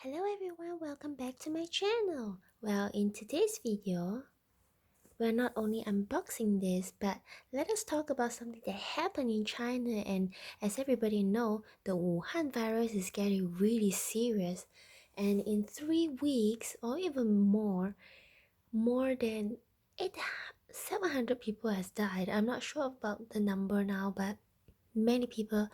Hello everyone, welcome back to my channel. Well, in today's video, we're not only unboxing this, but let us talk about something that happened in China. And as everybody know, the Wuhan virus is getting really serious. And in 3 weeks or even more than 700 people has died. I'm not sure about the number now, but many people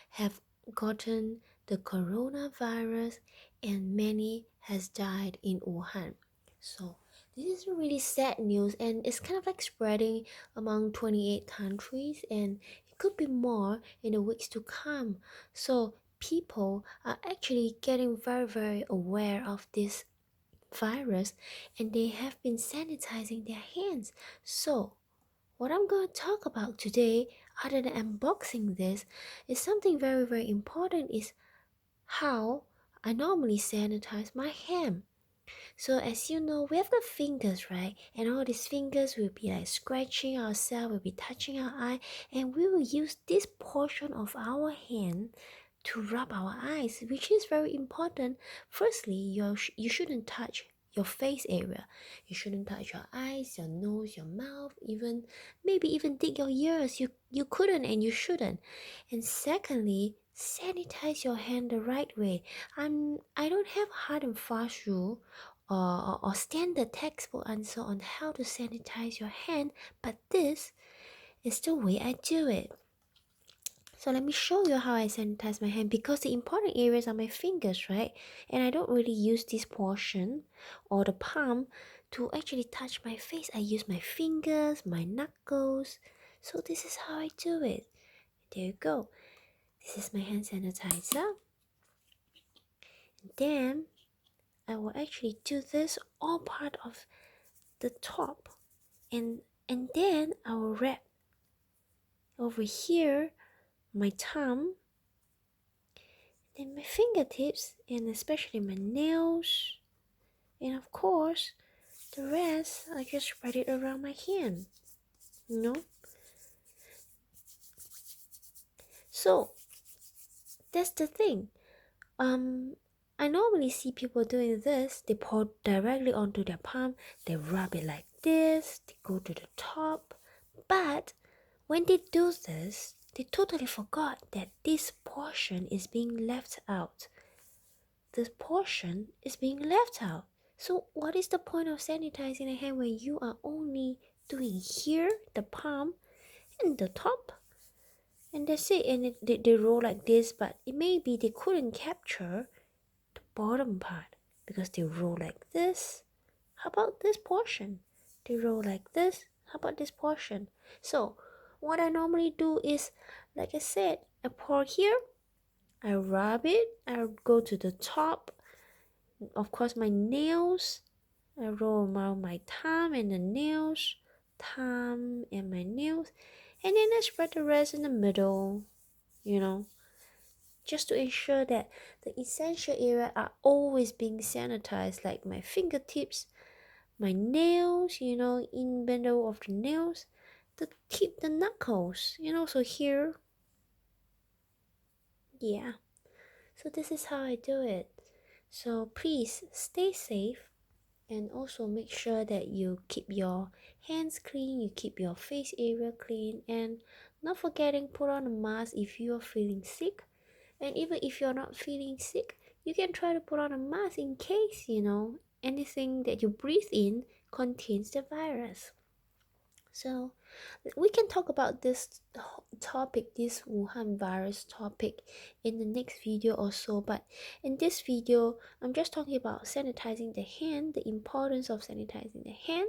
have gotten the coronavirus and many has died in Wuhan. So this is really sad news, and it's kind of like spreading among 28 countries, and it could be more in the weeks to come. So people are actually getting very aware of this virus, and they have been sanitizing their hands. So what I'm going to talk about today, other than unboxing this, is something very important, is how I normally sanitize my hand. So as you know, we have the fingers, right? And all these fingers will be like scratching ourselves, will be touching our eye, and we will use this portion of our hand to rub our eyes, which is very important. Firstly, you shouldn't touch your face area. You shouldn't touch your eyes, your nose, your mouth, even maybe even dig your ears. You couldn't and you shouldn't. And secondly, sanitize your hand the right way. I don't have hard and fast rule or standard textbook answer on how to sanitize your hand, but this is the way I do it. So let me show you how I sanitize my hand, because the important areas are my fingers, right? And I don't really use this portion or the palm to actually touch my face. I use my fingers, my knuckles. So this is how I do it. There you go. This is my hand sanitizer. Then I will actually do this all part of the top, and then I will wrap over here my thumb, then my fingertips, and especially my nails, and of course the rest I just spread it around my hand, you know. So that's the thing. I normally see people doing this. They pour directly onto their palm, they rub it like this, they go to the top. But when they do this, they totally forgot that this portion is being left out. This portion is being left out. So what is the point of sanitizing a hand when you are only doing here, the palm, and the top? And that's it. And they roll like this, but it may be they couldn't capture the bottom part because they roll like this. How about this portion? They roll like this. How about this portion? So what I normally do is, like I said, I pour here, I rub it, I go to the top. Of course, my nails, I roll around my thumb and the nails, thumb and my nails, and then I spread the rest in the middle, you know, just to ensure that the essential area are always being sanitized, like my fingertips, my nails, you know, in the middle of the nails, the tip, the knuckles, you know, so here, yeah. So this is how I do it. So please stay safe, and also make sure that you keep your hands clean, you keep your face area clean, and not forgetting put on a mask if you are feeling sick. And even if you're not feeling sick, you can try to put on a mask in case, you know, anything that you breathe in contains the virus. So we can talk about this topic, this Wuhan virus topic, in the next video or so. But in this video, I'm just talking about sanitizing the hand, the importance of sanitizing the hand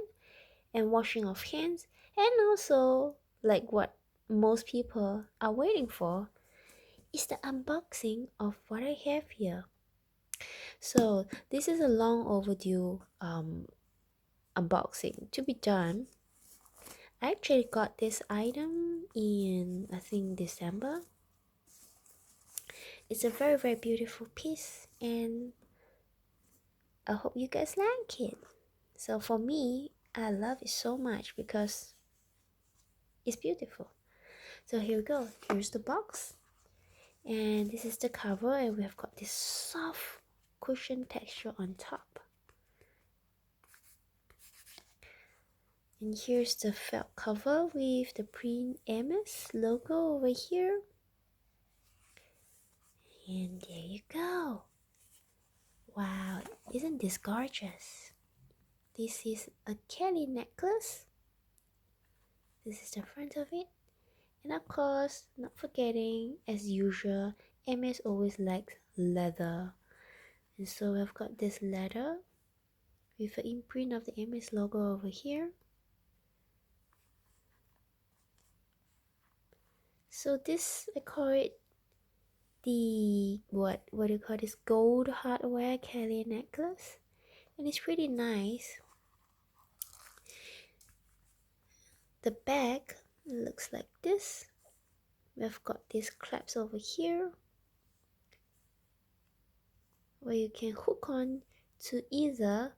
and washing of hands, and also like what most people are waiting for is the unboxing of what I have here. So this is a long overdue unboxing to be done. I actually got this item in, I think, December. It's a very beautiful piece, and I hope you guys like it. So for me, I love it so much because it's beautiful. So here we go. Here's the box, and this is the cover, and we have got this soft cushion texture on top. And here's the felt cover with the print Hermes logo over here. And there you go. Wow, isn't this gorgeous? This is a Kelly necklace. This is the front of it. And of course, not forgetting, as usual, Hermes always likes leather. And so I've got this leather with an imprint of the Hermes logo over here. So this, I call it the, what do you call this, gold hardware Kelly necklace. And it's pretty nice. The back looks like this. We've got these claps over here where you can hook on to either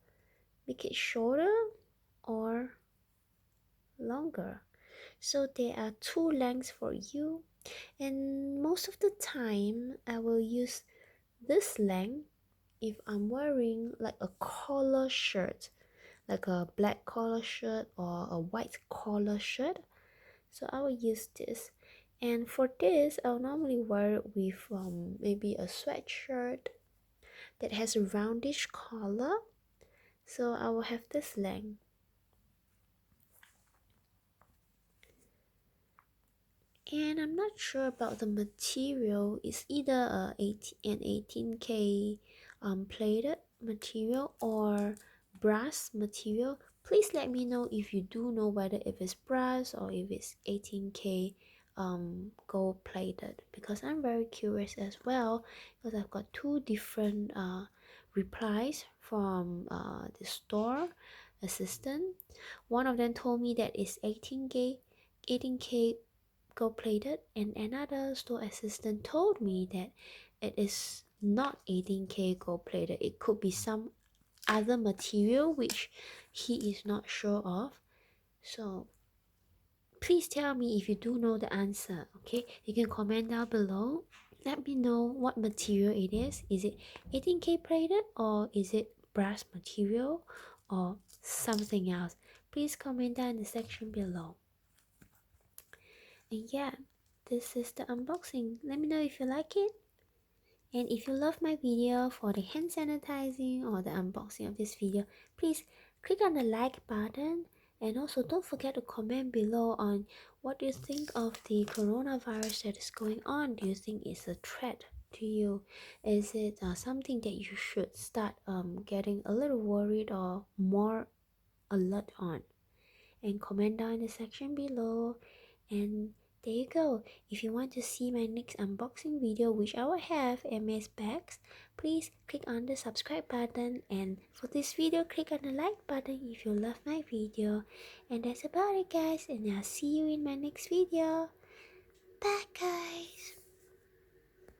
make it shorter or longer. So there are two lengths for you, and most of the time I will use this length if I'm wearing like a collar shirt, like a black collar shirt or a white collar shirt. So I will use this, and for this I'll normally wear it with maybe a sweatshirt that has a roundish collar. So I will have this length. And I'm not sure about the material. It's either an 18K plated material or brass material. Please let me know if you do know whether if it's brass or if it's 18K gold plated, because I'm very curious as well, because I've got two different replies from the store assistant. One of them told me that it's 18K gold plated, and another store assistant told me that it is not 18K gold plated. It could be some other material which he is not sure of. So please tell me if you do know the answer. Okay, you can comment down below. Let me know what material it is. Is it 18K plated, or is it brass material, or something else? Please comment down in the section below. And yeah, this is the unboxing. Let me know if you like it. And if you love my video for the hand sanitizing or the unboxing of this video, please click on the like button. And also don't forget to comment below on what you think of the coronavirus that is going on. Do you think it's a threat to you? Is it something that you should start getting a little worried or more alert on? And comment down in the section below. And there you go. If you want to see my next unboxing video, which I will have MS bags, please click on the subscribe button, and for this video click on the like button if you love my video. And that's about it guys, and I'll see you in my next video. Bye guys.